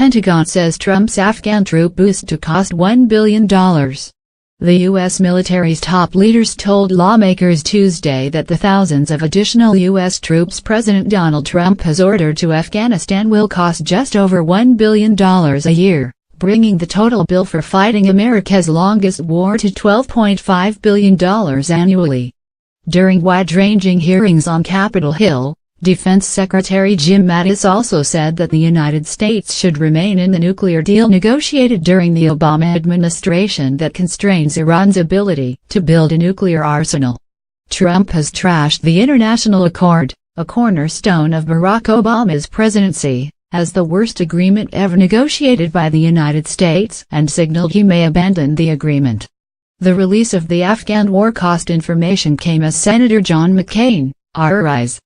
Pentagon says Trump's Afghan troop boost to cost $1 billion. The U.S. military's top leaders told lawmakers Tuesday that the thousands of additional U.S. troops President Donald Trump has ordered to Afghanistan will cost just over $1 billion a year, bringing the total bill for fighting America's longest war to $12.5 billion annually. During wide-ranging hearings on Capitol Hill, Defense Secretary Jim Mattis also said that the United States should remain in the nuclear deal negotiated during the Obama administration that constrains Iran's ability to build a nuclear arsenal. Trump has trashed the international accord, a cornerstone of Barack Obama's presidency, as the worst agreement ever negotiated by the United States, and signaled he may abandon the agreement. The release of the Afghan war cost information came as Senator John McCain, RI's,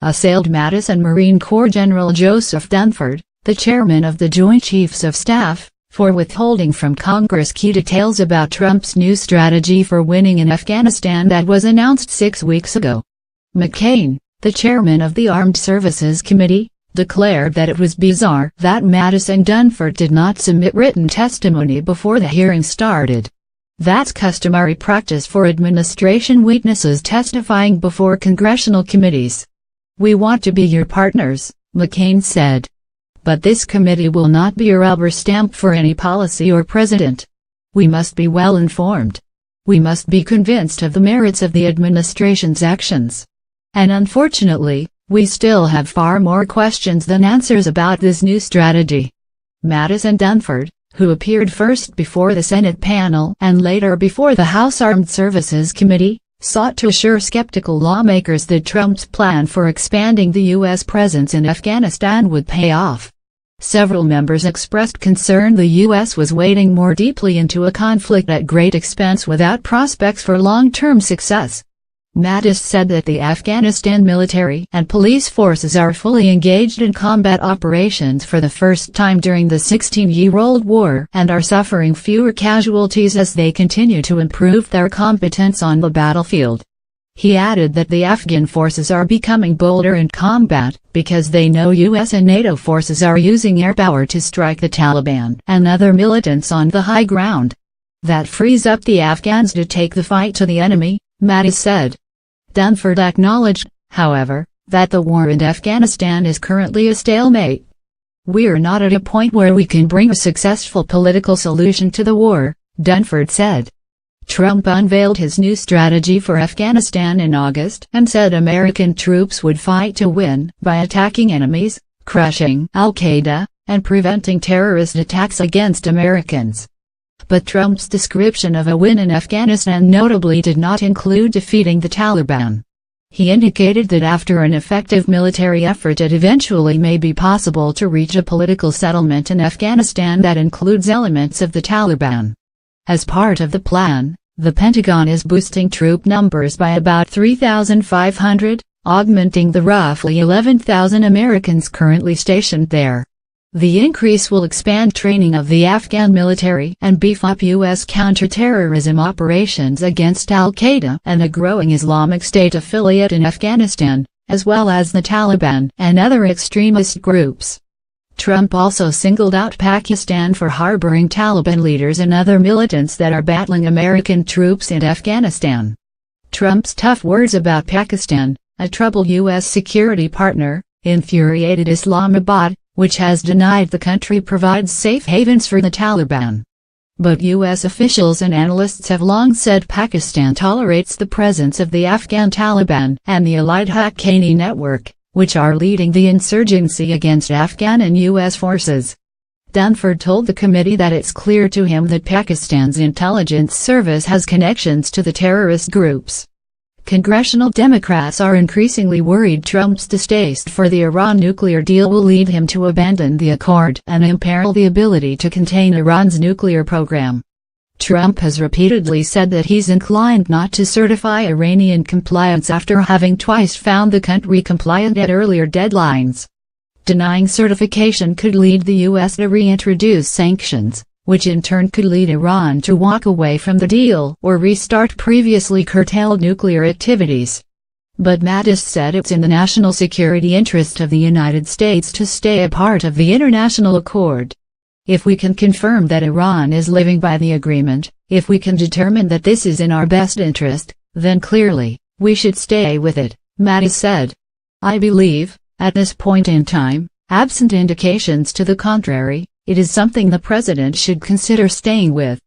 assailed Mattis and Marine Corps General Joseph Dunford, the chairman of the Joint Chiefs of Staff, for withholding from Congress key details about Trump's new strategy for winning in Afghanistan that was announced 6 weeks ago. McCain, the chairman of the Armed Services Committee, declared that it was bizarre that Mattis and Dunford did not submit written testimony before the hearing started. That's customary practice for administration witnesses testifying before congressional committees. "We want to be your partners," McCain said. "But this committee will not be a rubber stamp for any policy or president. We must be well informed. We must be convinced of the merits of the administration's actions. And unfortunately, we still have far more questions than answers about this new strategy." Mattis and Dunford, who appeared first before the Senate panel and later before the House Armed Services Committee, sought to assure skeptical lawmakers that Trump's plan for expanding the U.S. presence in Afghanistan would pay off. Several members expressed concern the U.S. was wading more deeply into a conflict at great expense without prospects for long-term success. Mattis said that the Afghanistan military and police forces are fully engaged in combat operations for the first time during the 16-year-old war and are suffering fewer casualties as they continue to improve their competence on the battlefield. He added that the Afghan forces are becoming bolder in combat because they know U.S. and NATO forces are using air power to strike the Taliban and other militants on the high ground. That frees up the Afghans to take the fight to the enemy, Mattis said. Dunford acknowledged, however, that the war in Afghanistan is currently a stalemate. "We're not at a point where we can bring a successful political solution to the war," Dunford said. Trump unveiled his new strategy for Afghanistan in August and said American troops would fight to win by attacking enemies, crushing al-Qaeda, and preventing terrorist attacks against Americans. But Trump's description of a win in Afghanistan notably did not include defeating the Taliban. He indicated that after an effective military effort it eventually may be possible to reach a political settlement in Afghanistan that includes elements of the Taliban. As part of the plan, the Pentagon is boosting troop numbers by about 3,500, augmenting the roughly 11,000 Americans currently stationed there. The increase will expand training of the Afghan military and beef up U.S. counterterrorism operations against al-Qaeda and a growing Islamic State affiliate in Afghanistan, as well as the Taliban and other extremist groups. Trump also singled out Pakistan for harboring Taliban leaders and other militants that are battling American troops in Afghanistan. Trump's tough words about Pakistan, a troubled U.S. security partner, infuriated Islamabad, which has denied the country provides safe havens for the Taliban. But U.S. officials and analysts have long said Pakistan tolerates the presence of the Afghan Taliban and the allied Haqqani network, which are leading the insurgency against Afghan and U.S. forces. Dunford told the committee that it's clear to him that Pakistan's intelligence service has connections to the terrorist groups. Congressional Democrats are increasingly worried Trump's distaste for the Iran nuclear deal will lead him to abandon the accord and imperil the ability to contain Iran's nuclear program. Trump has repeatedly said that he's inclined not to certify Iranian compliance after having twice found the country compliant at earlier deadlines. Denying certification could lead the U.S. to reintroduce sanctions, which in turn could lead Iran to walk away from the deal or restart previously curtailed nuclear activities. But Mattis said it's in the national security interest of the United States to stay a part of the international accord. If we can confirm that Iran is living by the agreement, if we can determine that this is in our best interest, then clearly, we should stay with it, Mattis said. I believe, at this point in time, absent indications to the contrary, it is something the president should consider staying with.